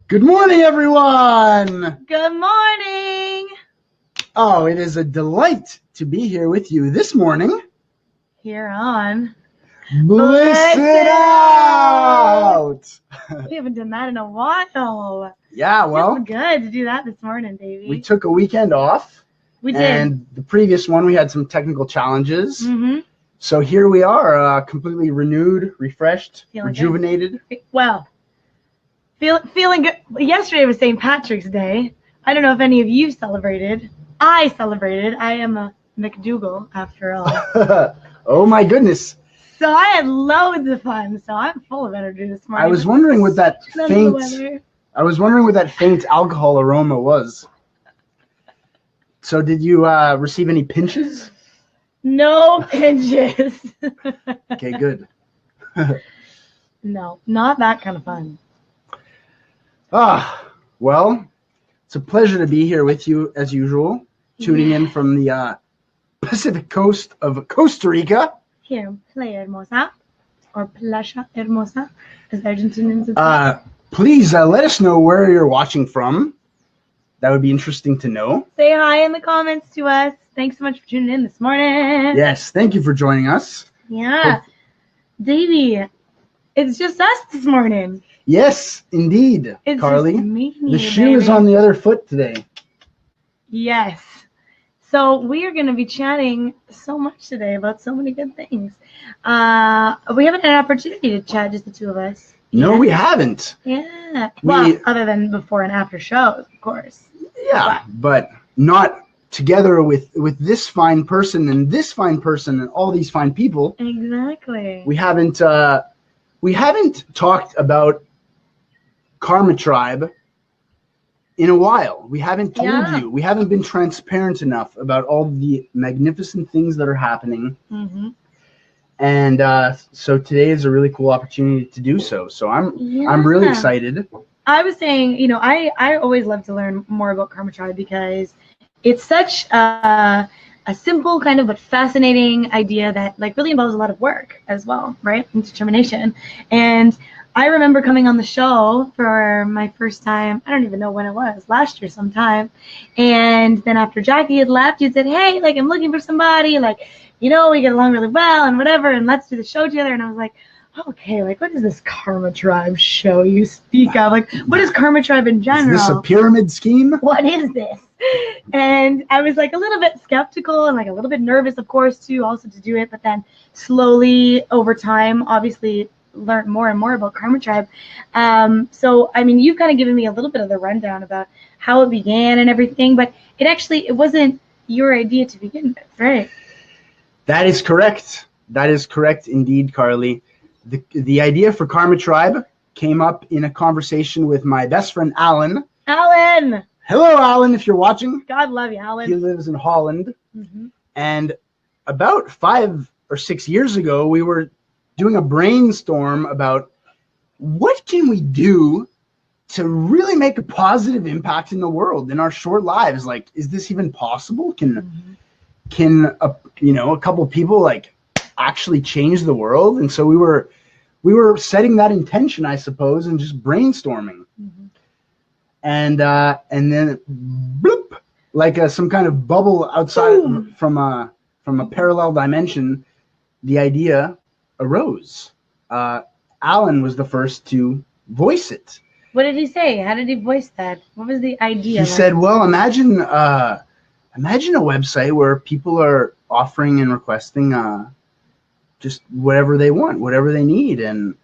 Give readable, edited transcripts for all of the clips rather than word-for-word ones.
Good morning, everyone! Good morning! Oh, it is a delight to be here with you this morning. Here on Blissin Out! We haven't done that in a while. Yeah, well, It's good to do that this morning, baby. we took a weekend off. We did. And the previous one, we had some technical challenges. Mm-hmm. So here we are, completely renewed, refreshed, Feeling rejuvenated. good. Well, feeling good. Yesterday was St. Patrick's Day. I don't know if any of you celebrated. I celebrated. I am a McDougal, after all. Oh, my goodness. So I had loads of fun. So I'm full of energy this morning. I was wondering what that faint alcohol aroma was. So did you receive any pinches? No pinches. Okay, good. No, not that kind of fun. Well, it's a pleasure to be here with you as usual, tuning in from the Pacific coast of Costa Rica. Here in Playa Hermosa, or Playa Hermosa, as Argentinians would say. Please let us know where you're watching from. That would be interesting to know. Say hi in the comments to us. Thanks so much for tuning in this morning. Yes, thank you for joining us. Yeah. Davey, it's just us this morning. Yes, indeed, It's Carly. just me and The you, shoe is baby. on the other foot today. Yes. So we are going to be chatting so much today about so many good things. We haven't had an opportunity to chat, just the two of us. No, we haven't. Yeah. Well, other than before and after shows, of course. Yeah, but not together with this fine person and this fine person and all these fine people. Exactly. We haven't talked about karmatribe in a while. We haven't told you. We haven't been transparent enough about all the magnificent things that are happening. Mm-hmm. And so today is a really cool opportunity to do so. So I'm really excited. I was saying, I always love to learn more about karmatribe because it's such a simple kind of but fascinating idea that really involves a lot of work as well, right? And determination. And I remember coming on the show for my first time, I don't even know when it was, last year sometime. And then after Jackie had left, you said, hey, I'm looking for somebody, we get along really well and whatever, and let's do the show together. And I was like, okay, what is this karmatribe show you speak of? What is karmatribe in general? Is this a pyramid scheme? What is this? And I was a little bit skeptical and a little bit nervous, of course, too, also to do it. But then slowly over time, obviously, learned more and more about karmatribe. So, you've kind of given me a little bit of the rundown about how it began and everything, but it wasn't your idea to begin with, right? That is correct. That is correct indeed, Carly. The idea for karmatribe came up in a conversation with my best friend, Alan. Alan! Hello, Alan, if you're watching. God love you, Alan. He lives in Holland. Mm-hmm. And about 5 or 6 years ago, we were doing a brainstorm about what can we do to really make a positive impact in the world in our short lives. Is this even possible? Can a couple people actually change the world? And so we were setting that intention, I suppose, and just brainstorming. Mm-hmm. And then bloop, some kind of bubble outside from a parallel dimension, the idea arose. Alan was the first to voice it. What did he say? How did he voice that? What was the idea? He said, well, imagine a website where people are offering and requesting just whatever they want, whatever they need, and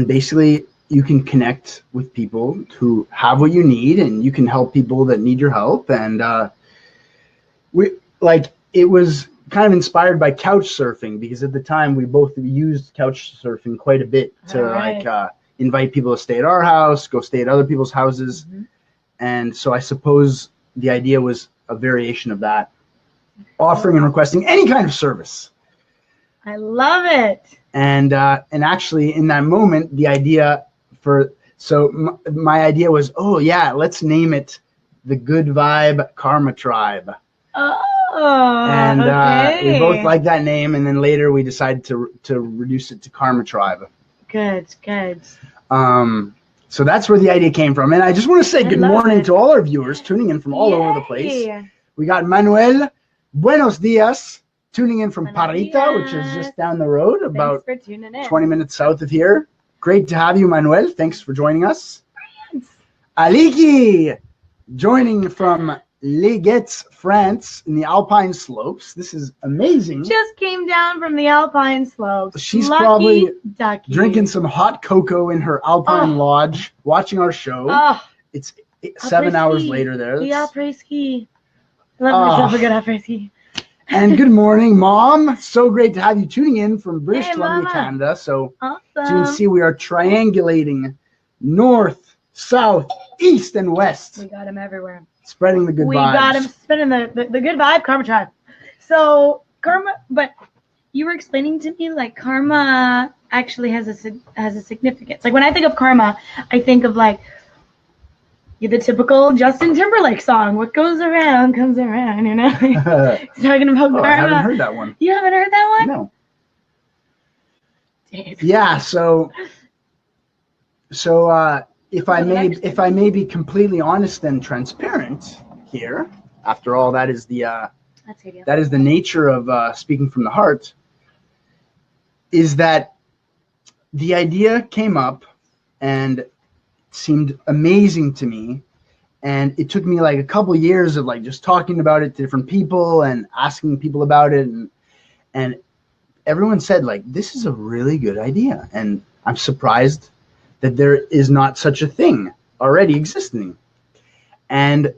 basically you can connect with people who have what you need, and you can help people that need your help. And it was kind of inspired by couch surfing, because at the time we both used couch surfing quite a bit to invite people to stay at our house, go stay at other people's houses. Mm-hmm. And so I suppose the idea was a variation of that, offering and requesting any kind of service. I love it. And actually in that moment, the idea my idea was, let's name it the Good Vibe Karmatribe. Oh, and okay. We both liked that name, and then later we decided to reduce it to karmatribe. Good. So that's where the idea came from. And I just want to say good morning to all our viewers tuning in from all over the place. We got Manuel, buenos dias, tuning in from Parita, which is just down the road, about 20 minutes south of here. Great to have you, Manuel. Thanks for joining us. Aliki, joining from Leguets, France, in the Alpine slopes. This is amazing. Just came down from the Alpine slopes. She's probably drinking some hot cocoa in her Alpine lodge, watching our show. It's 7 hours later there. The après-ski. Love myself a good après-ski. And good morning, Mom. So great to have you tuning in from British Columbia, Canada. So as you can see, we are triangulating north, south, east, and west. We got him everywhere. Spreading the good vibes. We got him spreading the good vibe, karmatribe. So karma, but you were explaining to me like karma actually has a significance. Like when I think of karma, I think of like the typical Justin Timberlake song, "What goes around comes around," you know? He's talking about karma. I haven't heard that one. You haven't heard that one? No. Dave. Yeah, so if I may be completely honest and transparent here, after all, that is the nature of speaking from the heart, is that the idea came up and seemed amazing to me, and it took me like a couple years of like just talking about it to different people and asking people about it, and everyone said like, this is a really good idea, and I'm surprised that there is not such a thing already existing. And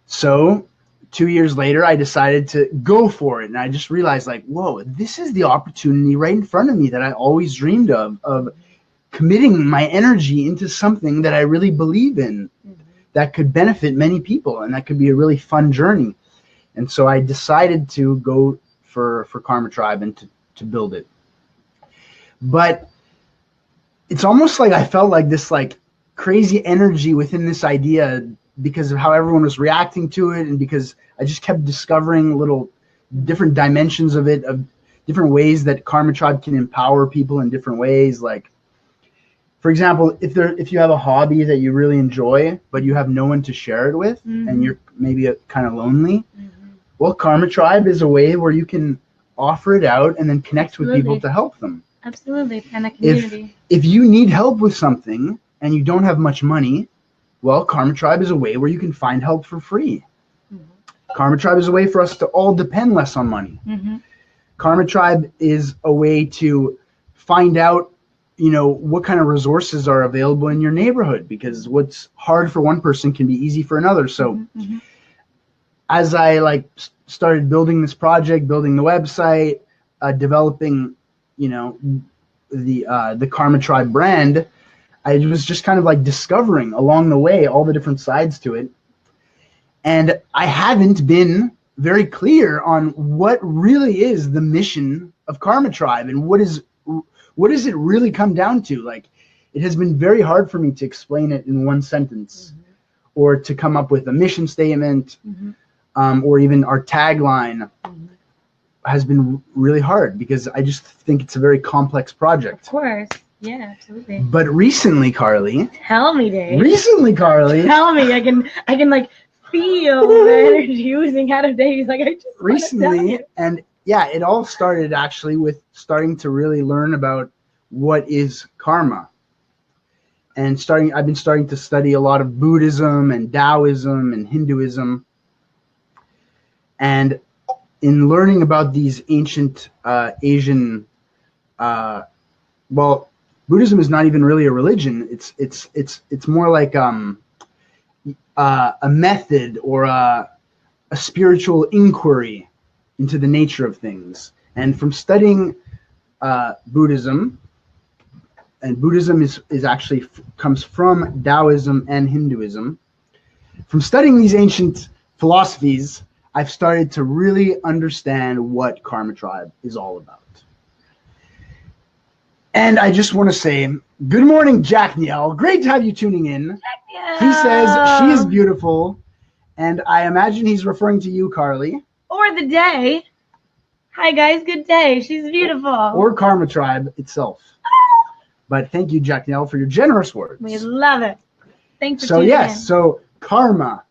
so 2 years later, I decided to go for it. And I just realized like, whoa, this is the opportunity right in front of me that I always dreamed of committing my energy into something that I really believe in, that could benefit many people, and that could be a really fun journey. And so I decided to go for karmatribe and to build it. But it's almost like I felt like this like crazy energy within this idea because of how everyone was reacting to it, and because I just kept discovering little different dimensions of it, of different ways that karmatribe can empower people in different ways. Like, for example, if you have a hobby that you really enjoy, but you have no one to share it with, and you're maybe kind of lonely, well, karmatribe is a way where you can offer it out and then connect with people to help them. Absolutely, and a community. If you need help with something and you don't have much money, well, karmatribe is a way where you can find help for free. Karmatribe is a way for us to all depend less on money. Karmatribe is a way to find out, what kind of resources are available in your neighborhood, because what's hard for one person can be easy for another. So as I started building this project, building the website, developing the karmatribe brand, I was just kind of like discovering along the way all the different sides to it. And I haven't been very clear on what really is the mission of karmatribe, and what does it really come down to. Like, it has been very hard for me to explain it in one sentence, or to come up with a mission statement, or even our tagline. Has been really hard because I just think it's a very complex project. Of course. Yeah, absolutely. But recently, Carly. Tell me, Dave. Tell me. I can like feel the energy oozing out of Dave. Like, I just recently, and yeah, it all started actually with starting to really learn about what is karma. And I've been starting to study a lot of Buddhism and Taoism and Hinduism. And in learning about these ancient Asian, well, Buddhism is not even really a religion. It's more like a method or a spiritual inquiry into the nature of things. And from studying Buddhism, and Buddhism is actually comes from Taoism and Hinduism. From studying these ancient philosophies, I've started to really understand what karmatribe is all about. And I just want to say, good morning, Jack Niel. Great to have you tuning in. He says she is beautiful, and I imagine he's referring to you, Carly. Or the day. Hi, guys. Good day. She's beautiful. Or karmatribe itself. But thank you, Jack Nell, for your generous words. We love it. Thanks for So tuning yes, in. so karma.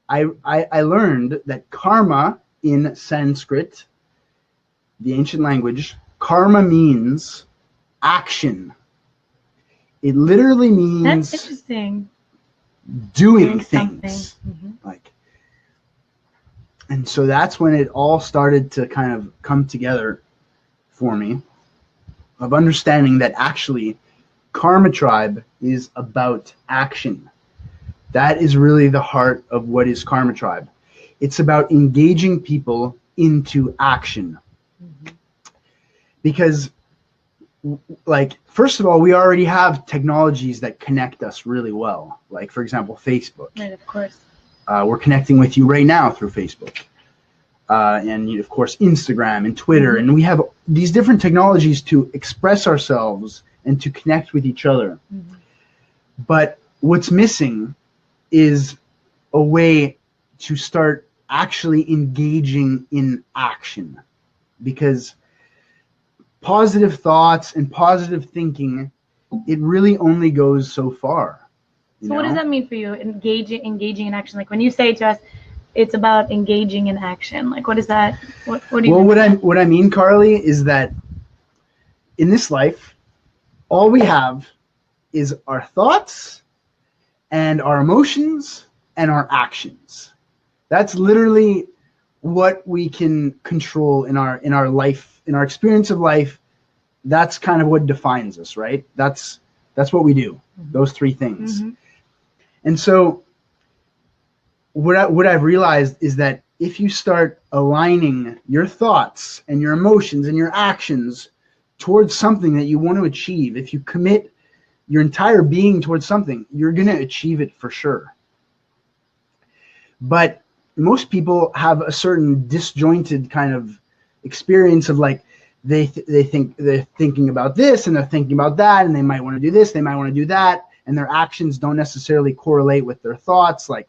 I learned that karma in Sanskrit, the ancient language, karma means action. It literally means That's interesting. doing something. things. Like, and so that's when it all started to kind of come together for me, of understanding that actually karmatribe is about action. That is really the heart of what is karmatribe. It's about engaging people into action. Because, like, first of all, we already have technologies that connect us really well. Like, for example, Facebook. Right, of course. We're connecting with you right now through Facebook. And, of course, Instagram and Twitter. And we have these different technologies to express ourselves and to connect with each other. But what's missing is a way to start actually engaging in action. Because positive thoughts and positive thinking, it really only goes so far. So what does that mean for you, engaging in action? Like when you say to us, it's about engaging in action. Like what is that? What do you mean? What I mean, Carly, is that in this life, all we have is our thoughts and our emotions and our actions. That's literally what we can control in our life, in our experience of life. That's kind of what defines us, right? That's what we do, those three things. And so what I've realized is that if you start aligning your thoughts and your emotions and your actions towards something that you want to achieve, if you commit your entire being towards something, you're going to achieve it for sure. But most people have a certain disjointed kind of experience of like, they think they're thinking about this and they're thinking about that, and they might want to do this, they might want to do that, and their actions don't necessarily correlate with their thoughts. Like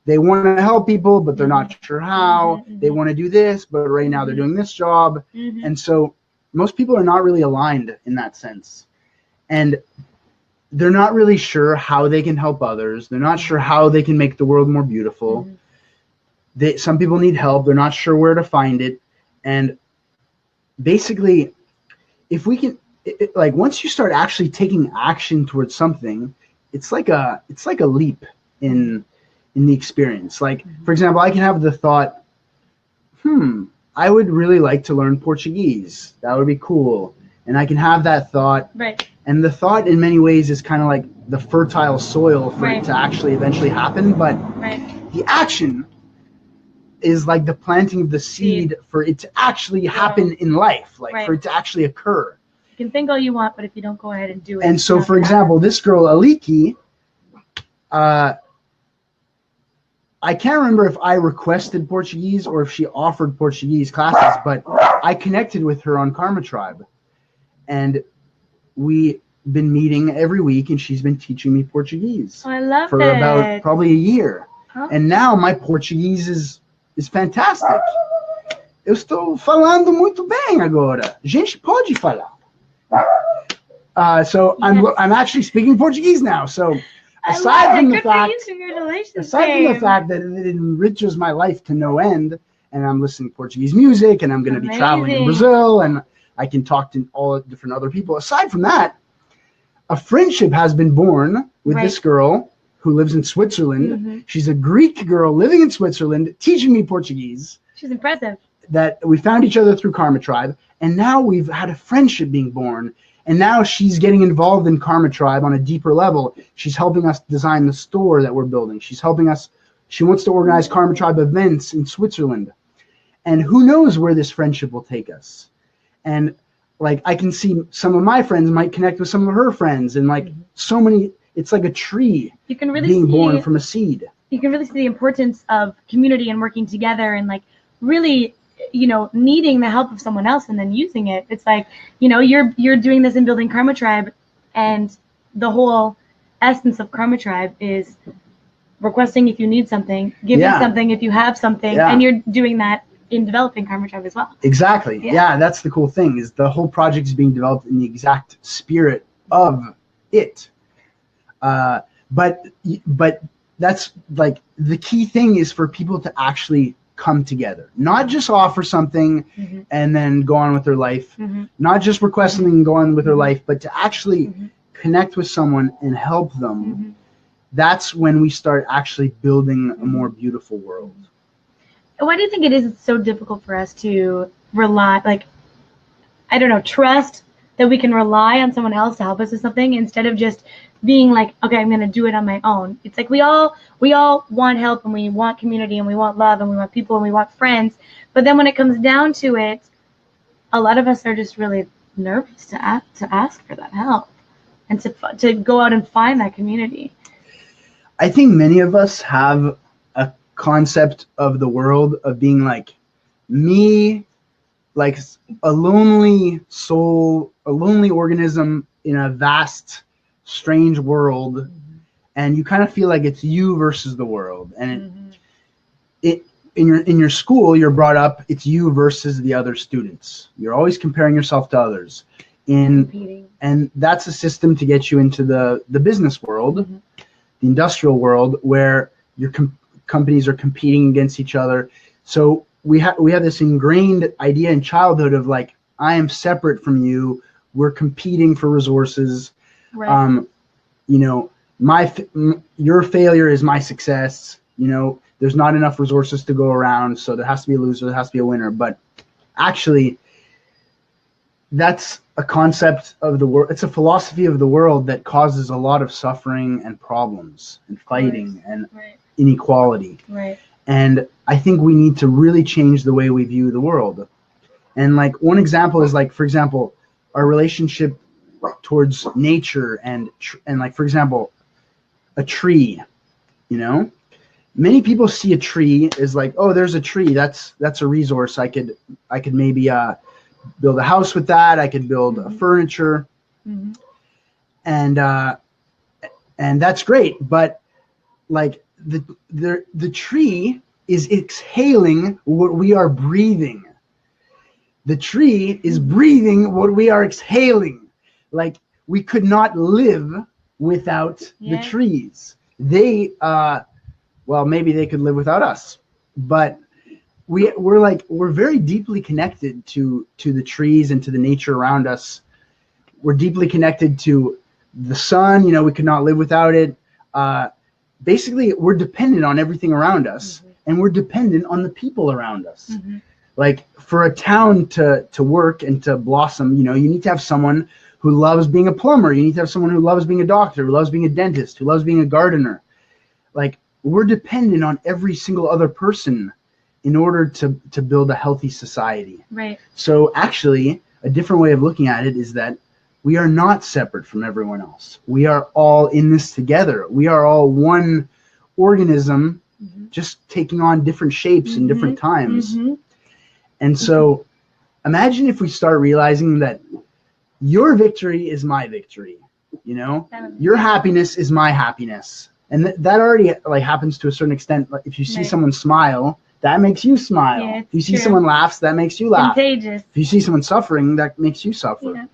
they want to help people, but they're not sure how. They want to do this, but right now they're doing this job. And so most people are not really aligned in that sense. And they're not really sure how they can help others. They're not sure how they can make the world more beautiful. Some people need help. They're not sure where to find it. And basically, if we can, like once you start actually taking action towards something, it's like a leap in the experience. Like, for example, I can have the thought, I would really like to learn Portuguese. That would be cool. And I can have that thought. Right. And the thought in many ways is kind of like the fertile soil for it to actually eventually happen. But the action is like the planting of the seed for it to actually happen in life, like for it to actually occur. You can think all you want, but if you don't go ahead and do it. And so, for example, this girl, Aliki, I can't remember if I requested Portuguese or if she offered Portuguese classes, but I connected with her on karmatribe. And we've been meeting every week, and she's been teaching me Portuguese for about probably a year. And now my Portuguese is fantastic. Eu estou falando muito bem agora. Gente pode falar. So I'm actually speaking Portuguese now. So aside from the fact that it enriches my life to no end, and I'm listening to Portuguese music, and I'm going to be traveling in Brazil, and I can talk to all different other people. Aside from that, a friendship has been born with this girl who lives in Switzerland. She's a Greek girl living in Switzerland, teaching me Portuguese. She's impressive. That we found each other through karmatribe, and now we've had a friendship being born. And now she's getting involved in karmatribe on a deeper level. She's helping us design the store that we're building. She's helping us. She wants to organize karmatribe events in Switzerland. And who knows where this friendship will take us. And like I can see some of my friends might connect with some of her friends, and like so many, it's like a tree being born from a seed. You can really see the importance of community and working together, and like really, needing the help of someone else and then using it. It's like, you're doing this in building karmatribe, and the whole essence of karmatribe is requesting if you need something, giving something if you have something, and you're doing that in developing karmatribe as well. Exactly. Yeah, that's the cool thing, is the whole project is being developed in the exact spirit of it. But that's like the key thing is for people to actually come together, not just offer something and then go on with their life, not just request something and go on with their life, but to actually connect with someone and help them. That's when we start actually building a more beautiful world. Why do you think it is so difficult for us to rely, like, I don't know, trust that we can rely on someone else to help us with something instead of just being like, okay, I'm going to do it on my own? It's like we all want help, and we want community, and we want love, and we want people, and we want friends. But then when it comes down to it, a lot of us are just really nervous to ask for that help and to go out and find that community. I think many of us have a concept of the world of being like me, like a lonely soul, a lonely organism in a vast, strange world, and you kind of feel like it's you versus the world. And it in your school, you're brought up, it's you versus the other students. You're always comparing yourself to others. And that's a system to get you into the business world, the industrial world, where your companies are competing against each other. So we have this ingrained idea in childhood of like, I am separate from you. We're competing for resources. Right. You know, your failure is my success. You know, there's not enough resources to go around, so there has to be a loser, there has to be a winner. But actually, that's a concept of the world. It's a philosophy of the world that causes a lot of suffering and problems and fighting and inequality. Right. And I think we need to really change the way we view the world. And like one example is like, for example, our relationship towards nature and like, for example, a tree. You know, many people see a tree as like, oh, there's a tree. That's a resource. I could maybe build a house with that. I could build a furniture, and that's great. But like the tree is exhaling what we are breathing. The tree is breathing what we are exhaling. Like we could not live without the trees. They well, maybe they could live without us, but we're very deeply connected to the trees and to the nature around us. We're deeply connected to the sun. You know, we could not live without it. Basically, we're dependent on everything around us, and we're dependent on the people around us. Like for a town to work and to blossom, you know, you need to have someone who loves being a plumber. You need to have someone who loves being a doctor, who loves being a dentist, who loves being a gardener. Like we're dependent on every single other person in order to build a healthy society. Right. So actually, a different way of looking at it is that we are not separate from everyone else. We are all in this together. We are all one organism, just taking on different shapes in different times. And so imagine if we start realizing that your victory is my victory, you know, your happiness is my happiness. And that already like happens to a certain extent. Like if you see someone smile, that makes you smile. Yeah, if you see someone laughs, that makes you laugh. Contagious. If you see someone suffering, that makes you suffer. Yeah.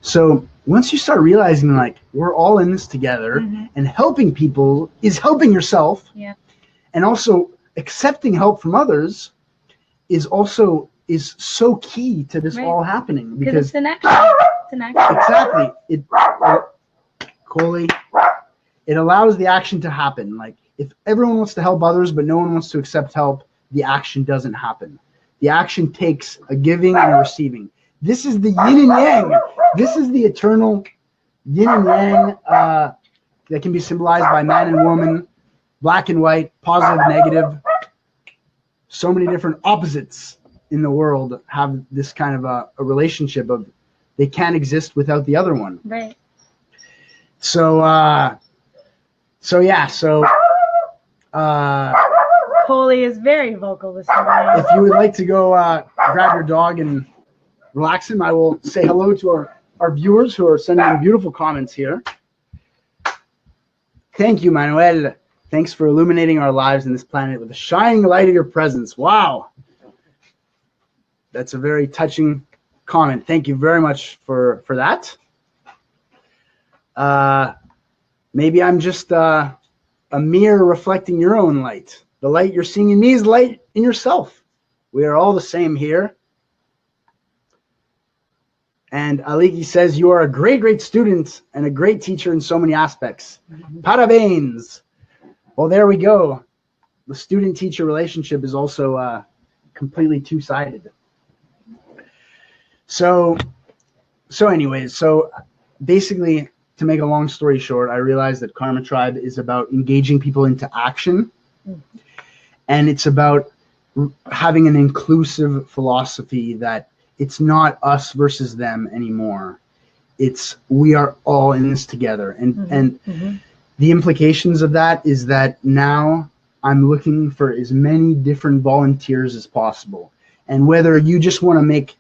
So once you start realizing like we're all in this together, and helping people is helping yourself, and also accepting help from others is so key to this all happening, because it's an action. It's an action. Exactly. Coley, it allows the action to happen. Like if everyone wants to help others, but no one wants to accept help, the action doesn't happen. The action takes a giving and a receiving. This is the yin and yang. This is the eternal yin and yang that can be symbolized by man and woman, black and white, positive, negative. So many different opposites in the world have this kind of a relationship of they can't exist without the other one. Right. So Coley is very vocal this morning. If you would like to go grab your dog and relax him, I will say hello to our viewers who are sending in beautiful comments here. Thank you, Manuel. Thanks for illuminating our lives in this planet with the shining light of your presence. Wow. That's a very touching comment. Thank you very much for that. Maybe I'm just a mirror reflecting your own light. The light you're seeing in me is light in yourself. We are all the same here. And Aliki says, you are a great, great student and a great teacher in so many aspects. Parabéns. Well, there we go. The student-teacher relationship is also completely two-sided. So anyways, basically, to make a long story short, I realized that karmatribe is about engaging people into action. And it's about having an inclusive philosophy that it's not us versus them anymore. It's we are all in this together. And the implications of that is that now I'm looking for as many different volunteers as possible. And whether you just want to make,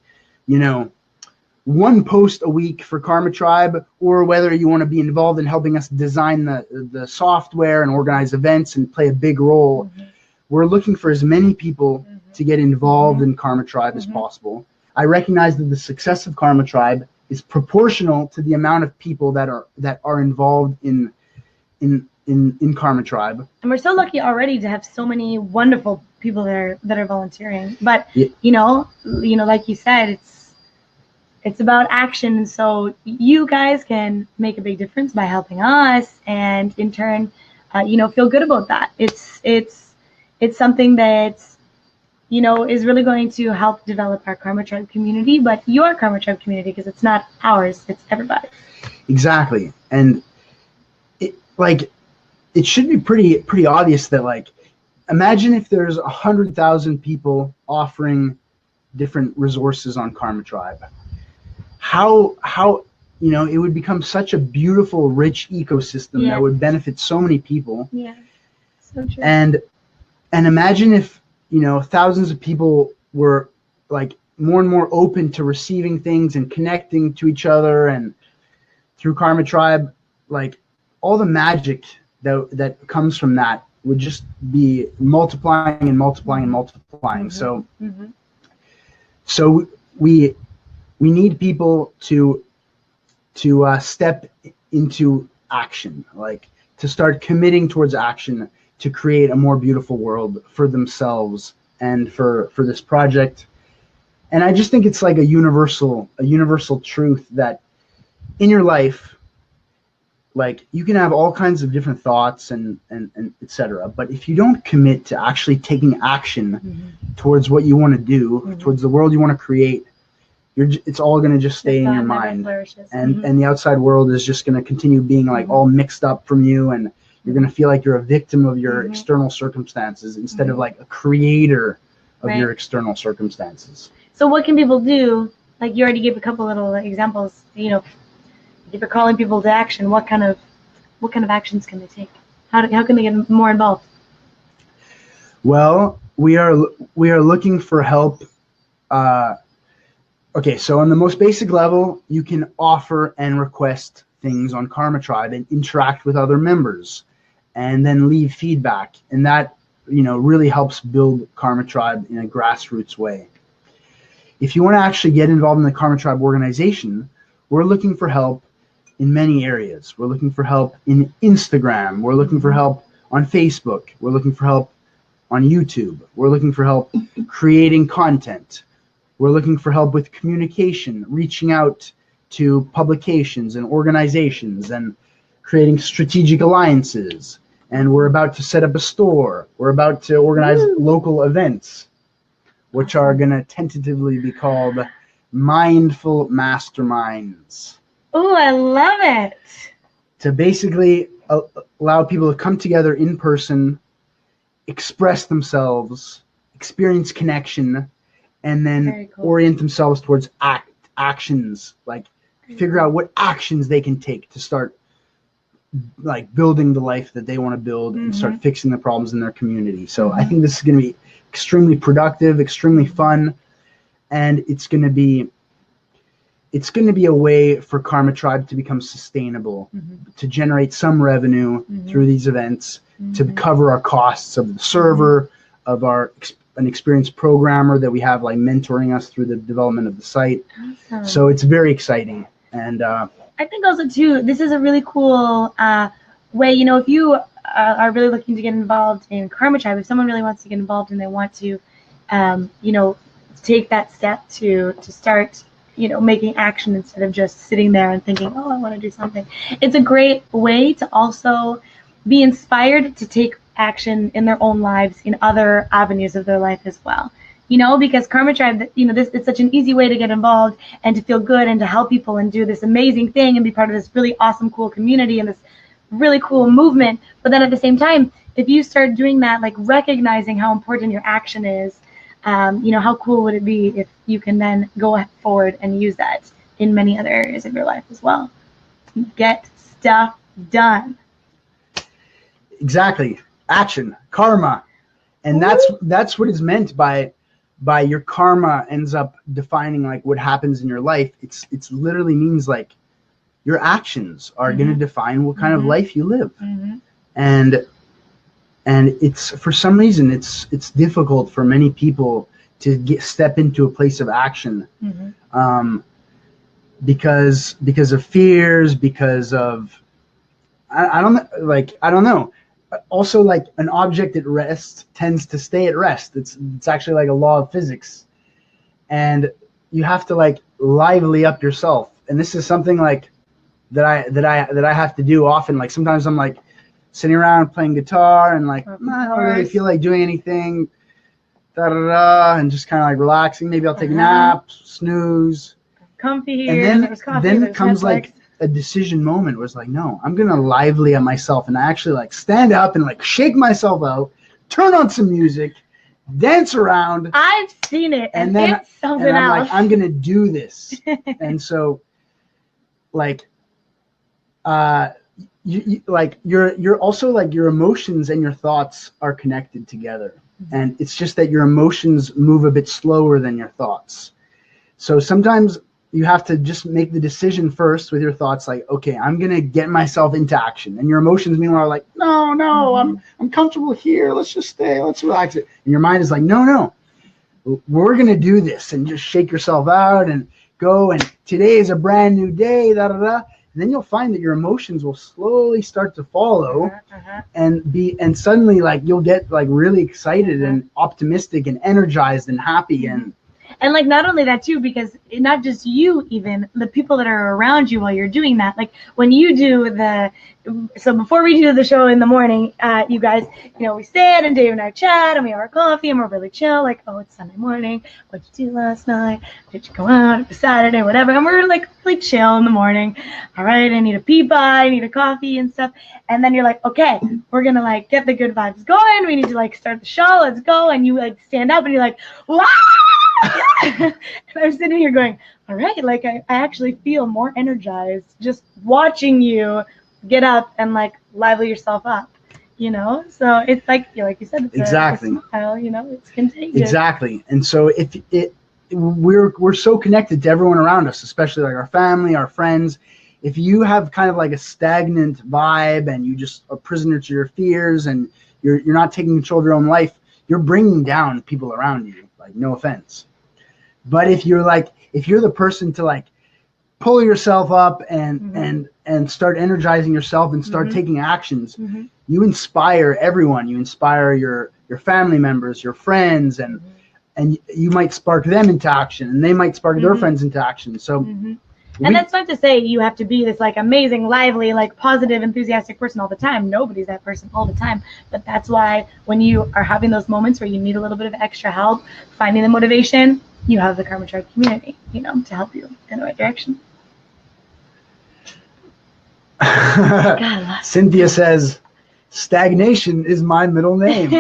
one post a week for karmatribe, or whether you want to be involved in helping us design the software and organize events and play a big role, we're looking for as many people to get involved in karmatribe as possible. I recognize that the success of karmatribe is proportional to the amount of people that are involved in karmatribe. And we're so lucky already to have so many wonderful people that are volunteering. But yeah. Like you said, it's about action. And so you guys can make a big difference by helping us, and in turn, feel good about that. It's something that is really going to help develop our karmatribe community, but your karmatribe community, because it's not ours, it's everybody. Exactly. And it should be pretty obvious that imagine if there's 100,000 people offering different resources on karmatribe. How it would become such a beautiful, rich ecosystem that would benefit so many people. Yeah, so true. And imagine if thousands of people were more and more open to receiving things and connecting to each other, and through karmatribe, all the magic that comes from that would just be multiplying and multiplying and multiplying. So we need people to step into action, to start committing towards action to create a more beautiful world for themselves and for this project. And I just think it's a universal truth that in your life, you can have all kinds of different thoughts and etc. But if you don't commit to actually taking action towards what you want to do, towards the world you want to create, it's all going to just stay in your mind. And the outside world is just going to continue being all mixed up from you, and you're going to feel like you're a victim of your external circumstances instead of a creator of your external circumstances. So what can people do? You already gave a couple little examples. If you're calling people to action, what kind of actions can they take? How can they get more involved? Well, we are looking for help. Okay, so on the most basic level, you can offer and request things on karmatribe and interact with other members, and then leave feedback, and that really helps build karmatribe in a grassroots way. If you want to actually get involved in the karmatribe organization, we're looking for help in many areas. We're looking for help in Instagram. We're looking for help on Facebook. We're looking for help on YouTube. We're looking for help creating content. We're looking for help with communication, reaching out to publications and organizations and creating strategic alliances. And we're about to set up a store. We're about to organize local events, which are going to tentatively be called mindful masterminds. Oh, I love it. To basically allow people to come together in person, express themselves, experience connection, and then orient themselves towards actions, figure out what actions they can take to start building the life that they want to build and start fixing the problems in their community. So I think this is going to be extremely productive, extremely fun, and it's going to be a way for karmatribe to become sustainable, to generate some revenue through these events, to cover our costs of the server, of an experienced programmer that we have mentoring us through the development of the site. Awesome. So it's very exciting, and I think also too, this is a really cool way, if you are really looking to get involved in karmatribe, if someone really wants to get involved and they want to, take that step to start, making action instead of just sitting there and thinking, oh, I want to do something. It's a great way to also be inspired to take action in their own lives in other avenues of their life as well. Because karmatribe, it's such an easy way to get involved and to feel good and to help people and do this amazing thing and be part of this really awesome, cool community and this really cool movement. But then at the same time, if you start doing that, like recognizing how important your action is, how cool would it be if you can then go forward and use that in many other areas of your life as well? Get stuff done. Exactly. Action, karma. And that's what is meant by your karma ends up defining like what happens in your life. It's literally means like your actions are going to define what kind of life you live. And it's, for some reason, it's difficult for many people to step into a place of action, because of fears, because of I don't know. Also, like an object at rest tends to stay at rest. It's actually like a law of physics, and you have to like lively up yourself. And this is something like that I have to do often. Like sometimes I'm like sitting around playing guitar and like I don't really feel like doing anything, and just kind of like relaxing. Maybe I'll take a nap, snooze, comfy here, and there's coffee, then there's comes Netflix. like a decision moment was like, no, I'm gonna lively up myself, and I actually like stand up and like shake myself out, turn on some music, dance around. I've seen it, and then it's something and I'm else. like, I'm gonna do this. And so like you're also like your emotions and your thoughts are connected together, and it's just that your emotions move a bit slower than your thoughts. So sometimes you have to just make the decision first with your thoughts, like, okay, I'm gonna get myself into action, and your emotions meanwhile are like, no, I'm comfortable here, let's just stay, let's relax it. And your mind is like, no, we're gonna do this, and just shake yourself out and go, and today is a brand new day, and then you'll find that your emotions will slowly start to follow, and suddenly like you'll get like really excited and optimistic and energized and happy. And like not only that too, because not just you, even the people that are around you while you're doing that, like when you do so before we do the show in the morning, you guys, we sit and Dave and I chat and we have our coffee and we're really chill, like, oh, it's Sunday morning, what'd you do last night, did you go out, it's Saturday, whatever, and we're like really chill in the morning. All right, I need a pee pie, I need a coffee and stuff. And then you're like, okay, we're gonna like get the good vibes going, we need to like start the show, let's go. And you like stand up and you're like, wow. And I'm sitting here going, all right, like I actually feel more energized just watching you get up and like lively yourself up, so it's like you said, it's exactly a smile, it's contagious. Exactly. And so we're so connected to everyone around us, especially like our family, our friends. If you have kind of like a stagnant vibe and you just are prisoner to your fears and you're not taking control of your own life, you're bringing down people around you. Like, no offense. But if you're the person to like pull yourself up and start energizing yourself and start taking actions, you inspire everyone. You inspire your family members, your friends, and you might spark them into action, and they might spark their friends into action. So and that's not to say you have to be this like amazing, lively, like positive, enthusiastic person all the time. Nobody's that person all the time. But that's why when you are having those moments where you need a little bit of extra help finding the motivation, you have the karmatribe community, to help you in the right direction. Cynthia says, stagnation is my middle name.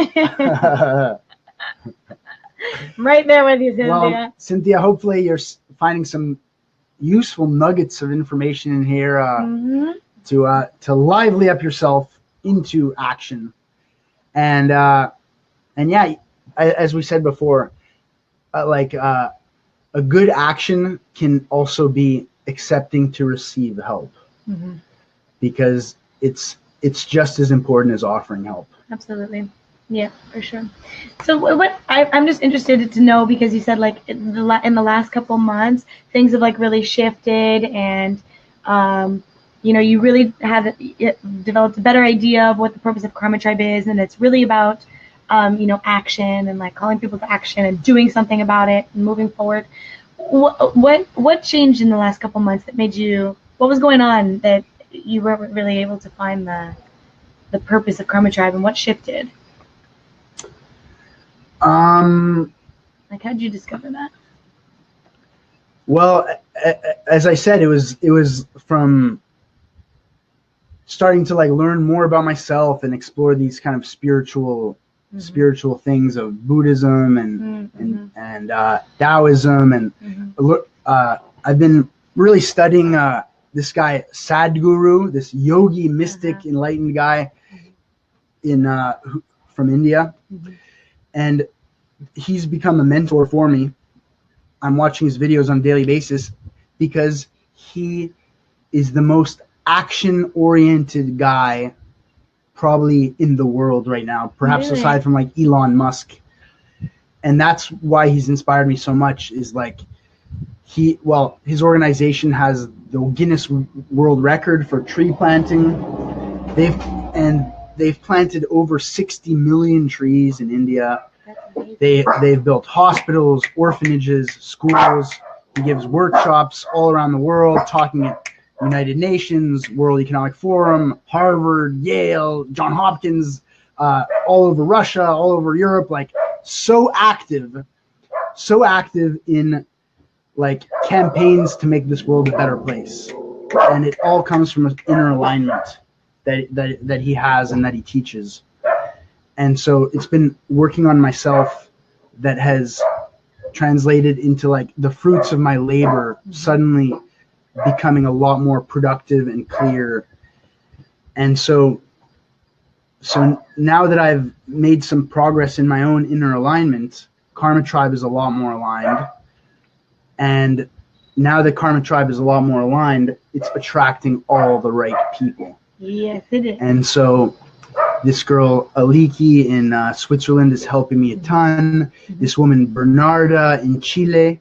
Right there with you, Cynthia. Well, Cynthia, hopefully you're finding some useful nuggets of information in here to lively up yourself into action. And yeah, as we said before, a good action can also be accepting to receive help, because it's just as important as offering help. Absolutely. Yeah, for sure. So what I'm just interested to know, because you said like in the last couple months things have like really shifted, and You really have developed a better idea of what the purpose of karmatribe is, and it's really about action and like calling people to action and doing something about it and moving forward. What changed in the last couple months that made you? What was going on that you weren't really able to find the purpose of karmatribe, and what shifted? Like, how did you discover that? Well, as I said, it was from starting to like learn more about myself and explore these kind of spiritual things of Buddhism and Taoism, and I've been really studying this guy Sadhguru, this yogi, mystic, enlightened guy from India, and he's become a mentor for me. I'm watching his videos on a daily basis because he is the most action-oriented guy probably in the world right now, perhaps aside from like Elon Musk. And that's why he's inspired me so much, is like his organization has the Guinness World Record for tree planting. They've planted over 60 million trees in India. They've built hospitals, orphanages, schools. He gives workshops all around the world, talking at United Nations, World Economic Forum, Harvard, Yale, Johns Hopkins, all over Russia, all over Europe. Like so active in like campaigns to make this world a better place. And it all comes from an inner alignment that he has and that he teaches. And so it's been working on myself that has translated into like the fruits of my labor suddenly becoming a lot more productive and clear. And so now that I've made some progress in my own inner alignment, karmatribe is a lot more aligned. And now that karmatribe is a lot more aligned, it's attracting all the right people. Yes, it is. And so this girl, Aliki, in Switzerland is helping me a ton. This woman, Bernarda, in Chile,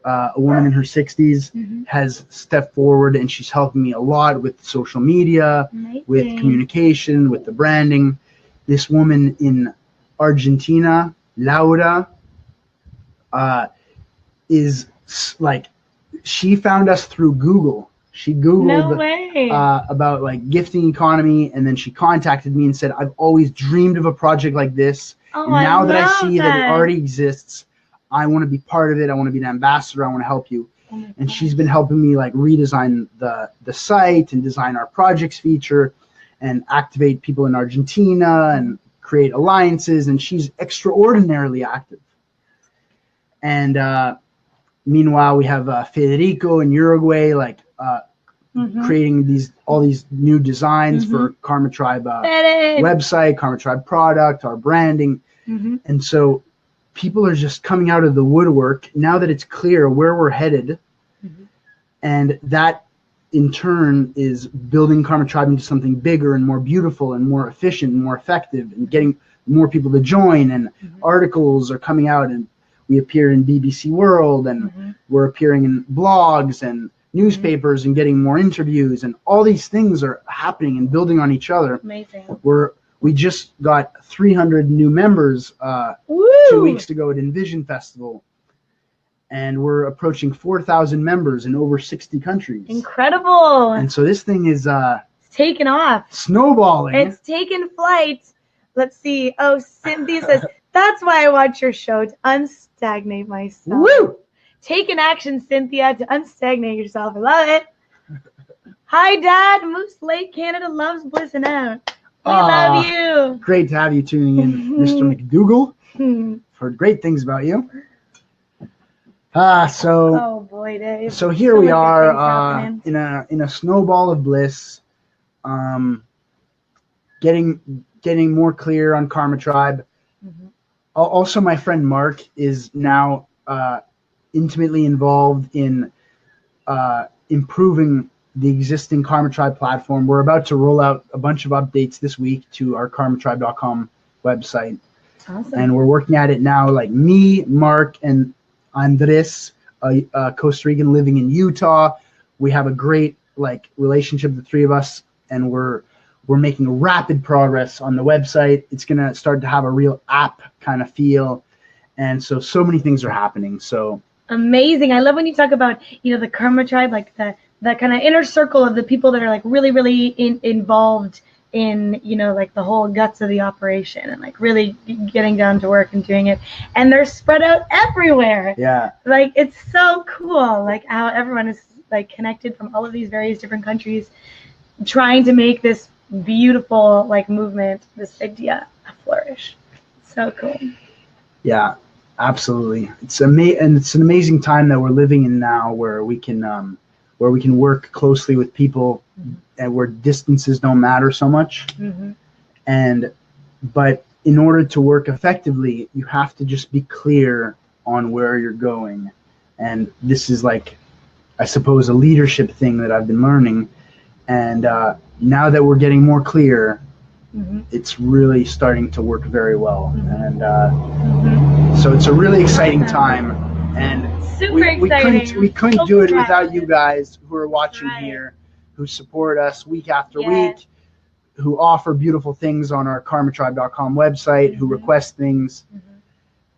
a woman in her 60s, has stepped forward, and she's helping me a lot with social media, with communication, with the branding. This woman in Argentina, Laura, is like, she found us through Google. She Googled about like gifting economy, and then she contacted me and said, I've always dreamed of a project like this. And now that I see that it already exists, I want to be part of it. I want to be an ambassador. I want to help you. And she's been helping me like redesign the site and design our projects feature and activate people in Argentina and create alliances. And she's extraordinarily active. And meanwhile, we have Federico in Uruguay, like creating all these new designs for karmatribe website, karmatribe product, our branding. And so people are just coming out of the woodwork now that it's clear where we're headed. And that in turn is building karmatribe into something bigger and more beautiful and more efficient and more effective, and getting more people to join. And articles are coming out, and we appear in BBC World, and we're appearing in blogs and newspapers and getting more interviews, and all these things are happening and building on each other. Amazing. We just got 300 new members 2 weeks ago at Envision Festival, and we're approaching 4,000 members in over 60 countries. Incredible. And so this thing is taken off. Snowballing. It's taken flight. Let's see. Oh, Cynthia says, that's why I watch your show, to unstagnate myself. Woo! Take an action, Cynthia, to unstagnate yourself. I love it. Hi, Dad. Moose Lake, Canada loves Blissin Out. We love you. Great to have you tuning in, Mr. McDougal. Heard great things about you. Oh boy, Dave. So here we are in a snowball of bliss, getting more clear on karmatribe. Also, my friend Mark is now intimately involved in improving the existing karmatribe platform. We're about to roll out a bunch of updates this week to our karmatribe.com website. Awesome. And we're working at it now, like me, Mark, and Andres, a Costa Rican living in Utah. We have a great like relationship, the three of us, and we're making rapid progress on the website. It's gonna start to have a real app kind of feel, and so many things are happening. So amazing. I love when you talk about, the karma tribe, like the kind of inner circle of the people that are like really, really involved in, like the whole guts of the operation and like really getting down to work and doing it. And they're spread out everywhere. yeah, Like, it's so cool, like how everyone is like connected from all of these various different countries, trying to make this beautiful like movement, this idea flourish. So cool. yeah, absolutely. And it's an amazing time that we're living in now, where we can work closely with people, and where distances don't matter so much. But in order to work effectively, you have to just be clear on where you're going. And this is like, I suppose, a leadership thing that I've been learning. And now that we're getting more clear, it's really starting to work very well. And so it's a really exciting time. And we couldn't do it without you guys who are watching here, who support us week after week, who offer beautiful things on our karmatribe.com website, who request things.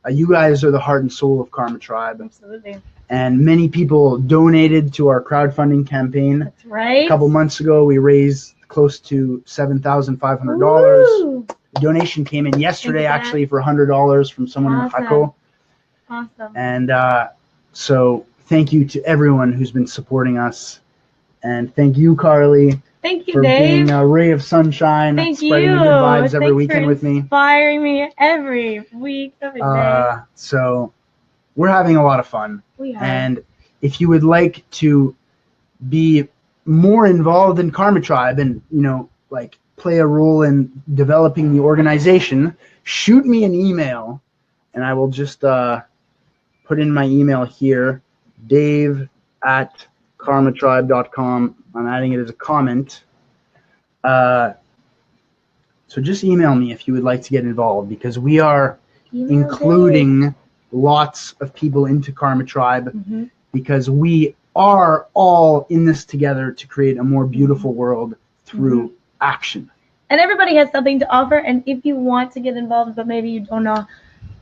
You guys are the heart and soul of Karma Tribe. Absolutely. And many people donated to our crowdfunding campaign. That's right. A couple months ago, we raised close to $7,500. The donation came in yesterday, actually, for $100 from someone in Hako. Awesome. And so thank you to everyone who's been supporting us. And thank you, Carly. Thank you, for Dave. being a ray of sunshine, spreading the good vibes every weekend with me. Inspiring me every week, every day. So we're having a lot of fun. We are. And if you would like to be more involved in Karma Tribe and, like play a role in developing the organization, shoot me an email, and I will just put in my email here, dave@karmatribe.com. I'm adding it as a comment. So just email me if you would like to get involved, because we are including lots of people into Karma Tribe, because we are all in this together to create a more beautiful world through action. And everybody has something to offer, and if you want to get involved but maybe you don't know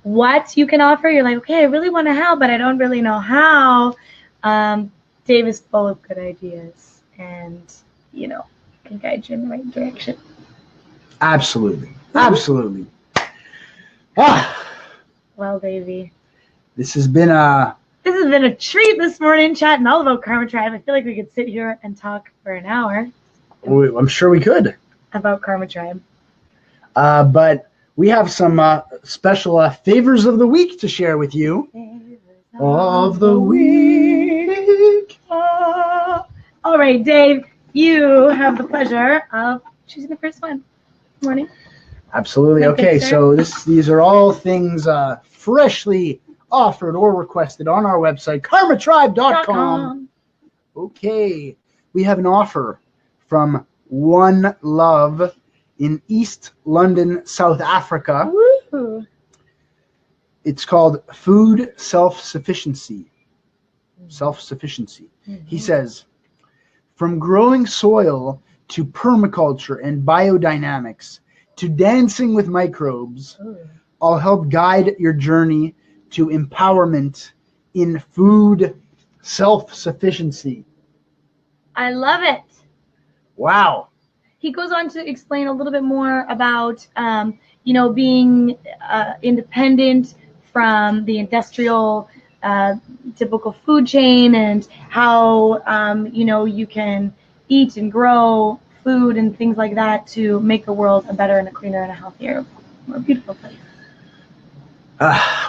what you can offer, you're like, okay, I really want to help, but I don't really know how. Dave is full of good ideas and, can guide you in the right direction. Absolutely. Well, Davey. This has been a treat this morning, chatting all about Karma Tribe. I feel like we could sit here and talk for an hour. I'm sure we could. About Karma Tribe. But we have some special favors of the week to share with you. Of the week. All right, Dave, you have the pleasure of choosing the first one. Morning. Absolutely. Okay, so these are all things freshly offered or requested on our website, karmatribe.com. Okay, we have an offer from One Love in East London, South Africa. Woo. It's called Food Self-Sufficiency. He says, from growing soil to permaculture and biodynamics to dancing with microbes, I'll help guide your journey to empowerment in food self-sufficiency. I love it. Wow. He goes on to explain a little bit more about, being independent from the industrial typical food chain, and how, you can eat and grow food and things like that to make the world a better and a cleaner and a healthier, more beautiful place.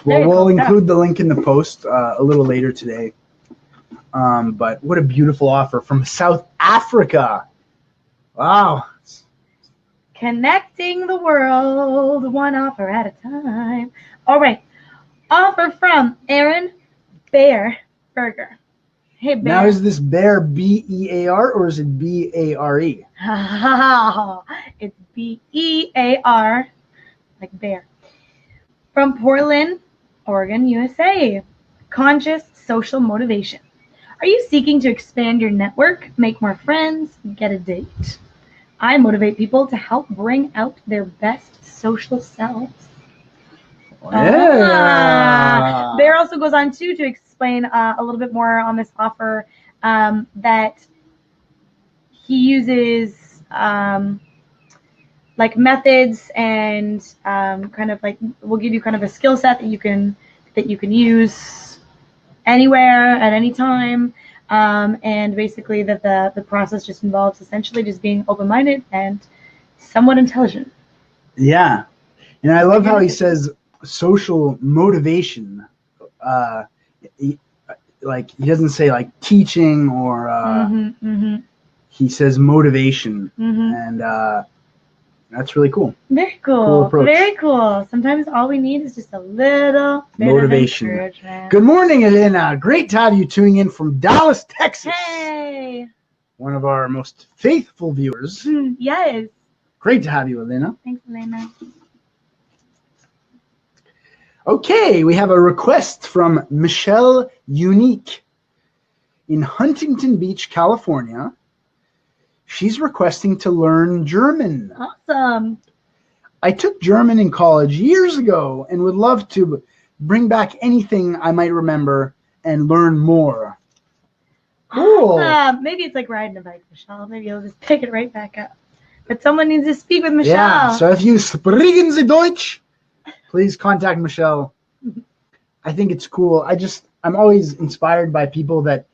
We'll include the link in the post a little later today. But what a beautiful offer from South Africa. Wow. Connecting the world, one offer at a time. All right. Offer from Aaron Burger. Hey, Bear. Now, is this Bear B-E-A-R or is it B-A-R-E? It's B-E-A-R, like bear. From Portland, Oregon, USA. Conscious social motivation. Are you seeking to expand your network, make more friends, get a date? I motivate people to help bring out their best social selves. Yeah. Bear also goes on to explain a little bit more on this offer that he uses like methods and kind of like we'll give you kind of a skill set that you can use anywhere at any time, and basically that the process just involves essentially just being open-minded and somewhat intelligent. Yeah, and I love how he says social motivation. He doesn't say like teaching or he says motivation, and that's really cool. Very cool. Very cool. Sometimes all we need is just a little bit motivation. Of encouragement. Good morning, Elena. Great to have you tuning in from Dallas, Texas. Hey. One of our most faithful viewers. Yes. Great to have you, Elena. Thanks, Elena. Okay, we have a request from Michelle Unique in Huntington Beach, California. She's requesting to learn German. Awesome. I took German in college years ago and would love to bring back anything I might remember and learn more. Cool. Maybe it's like riding a bike, Michelle. Maybe you'll just pick it right back up. But someone needs to speak with Michelle. Yeah, so if you sprechen Sie Deutsch, please contact Michelle. I think it's cool. I'm always inspired by people that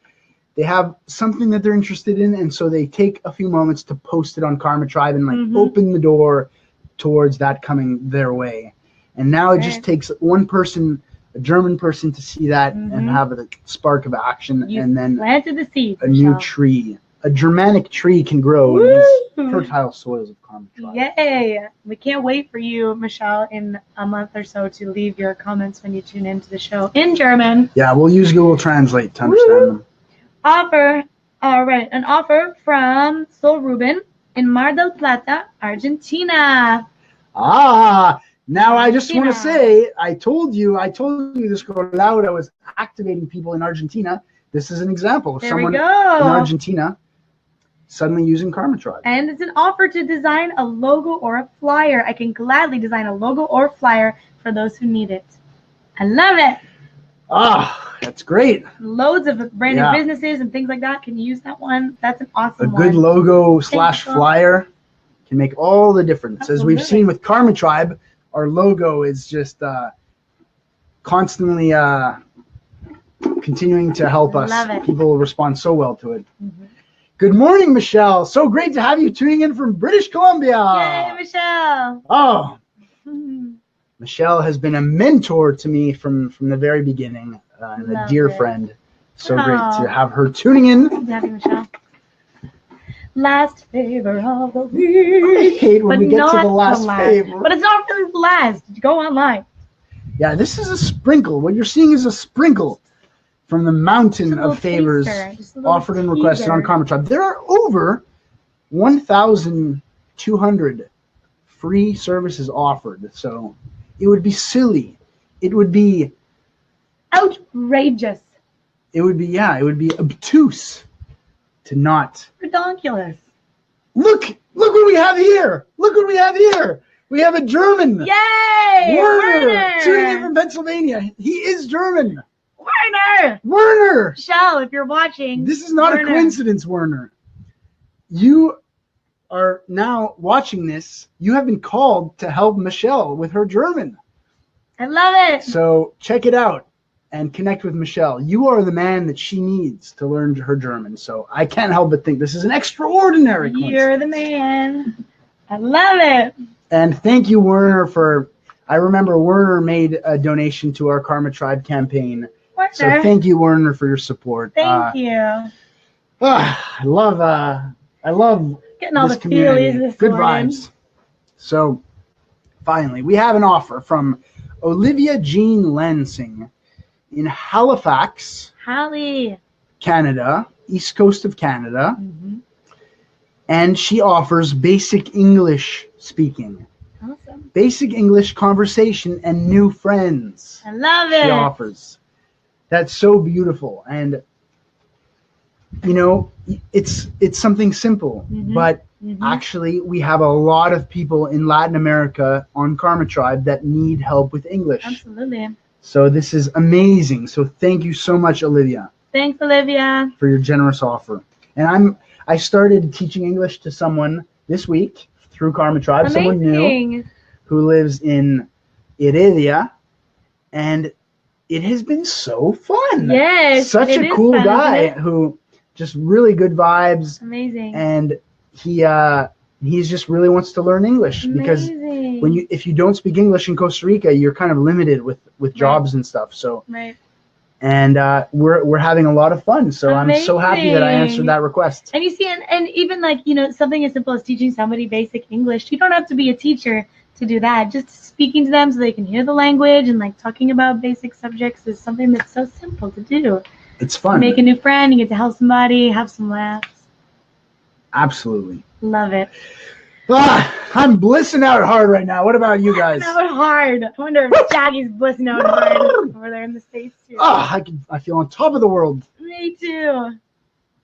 they have something that they're interested in, and so they take a few moments to post it on karmatribe and like open the door towards that coming their way. And now it just takes one person, a German person, to see that and have a spark of action, and then planted the seed, a new tree. A Germanic tree can grow in these fertile soils of karmatribe. Yay! We can't wait for you, Michelle, in a month or so to leave your comments when you tune into the show in German. Yeah, we'll use Google Translate to understand them. Offer. All right, an offer from Sol Ruben in Mar del Plata, Argentina. Now I just want to say, I told you this girl Laura was activating people in Argentina. This is an example of someone in Argentina suddenly using karmatribe. And it's an offer to design a logo or a flyer. I can gladly design a logo or flyer for those who need it. I love it. That's great. Loads of brand new businesses and things like that can use that one. That's an awesome one. A good logo / flyer can make all the difference. Absolutely. As we've seen with karmatribe, our logo is just constantly continuing to help us. Love it. People respond so well to it. Good morning, Michelle. So great to have you tuning in from British Columbia. Yay, Michelle. Michelle has been a mentor to me from the very beginning, and a dear friend. So great to have her tuning in. Good to have you, Michelle. Last favor of the week. I hate when we get to the last favor. But it's not really the last. Go online. Yeah, this is a sprinkle. What you're seeing is a sprinkle from the mountain of favors offered and requested on karmatribe. There are over 1,200 free services offered. So it would be silly. It would be outrageous. It would be obtuse to not. Redonkulous. Look what we have here. Look what we have here. We have a German. Yay! Werner. Tuning in from Pennsylvania. He is German. Werner! Michelle, if you're watching. This is not a coincidence, Werner. You are now watching this. You have been called to help Michelle with her German. I love it. So check it out and connect with Michelle. You are the man that she needs to learn her German. So I can't help but think this is an extraordinary coincidence. You're the man. I love it. And thank you, Werner, I remember Werner made a donation to our karmatribe campaign. Werner. So thank you, Werner, for your support. Thank you. I love getting all this the community. feelies this Good morning. vibes. So finally, we have an offer from Olivia Jean Lansing in Halifax, Canada, east coast of Canada. And she offers basic English speaking. Awesome. Basic English conversation and new friends. I love it. She offers. That's so beautiful. And you know, it's something simple, but actually we have a lot of people in Latin America on karmatribe that need help with English. Absolutely. So this is amazing. So thank you so much, Olivia. Thanks, Olivia, for your generous offer. And I started teaching English to someone this week through karmatribe. Amazing. Someone new who lives in Heredia, and it has been so fun. Yes, such a cool fun, guy who just really good vibes. Amazing. And he's just really wants to learn English. Because if you don't speak English in Costa Rica, you're kind of limited with jobs and stuff. So and we're having a lot of fun. So I'm so happy that I answered that request. And you see, and even like, you know, something as simple as teaching somebody basic English, you don't have to be a teacher to do that. Just speaking to them so they can hear the language and like talking about basic subjects is something that's so simple to do. It's fun. You make a new friend, you get to help somebody, have some laughs. Absolutely. Love it. I'm blissing out hard right now. What about you guys? Blissing out hard. I wonder if Shaggy's blissing out hard over there in the States too. I feel on top of the world. Me too.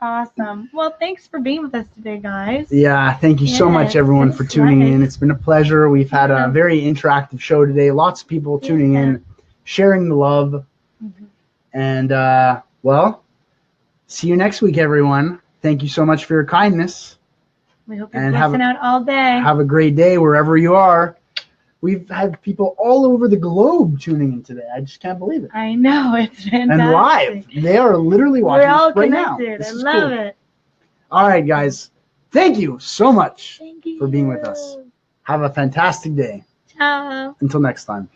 Awesome. Well, thanks for being with us today, guys. Yeah, thank you so much, everyone, for tuning in. It's been a pleasure. We've had a very interactive show today. Lots of people tuning in, sharing the love. And, well, see you next week, everyone. Thank you so much for your kindness. We hope you're blissing out all day. Have a great day wherever you are. We've had people all over the globe tuning in today. I just can't believe it. I know, it's fantastic. And live. They are literally watching us right now. We're all connected. I love it. All right, guys. Thank you so much for being with us. Have a fantastic day. Ciao. Until next time.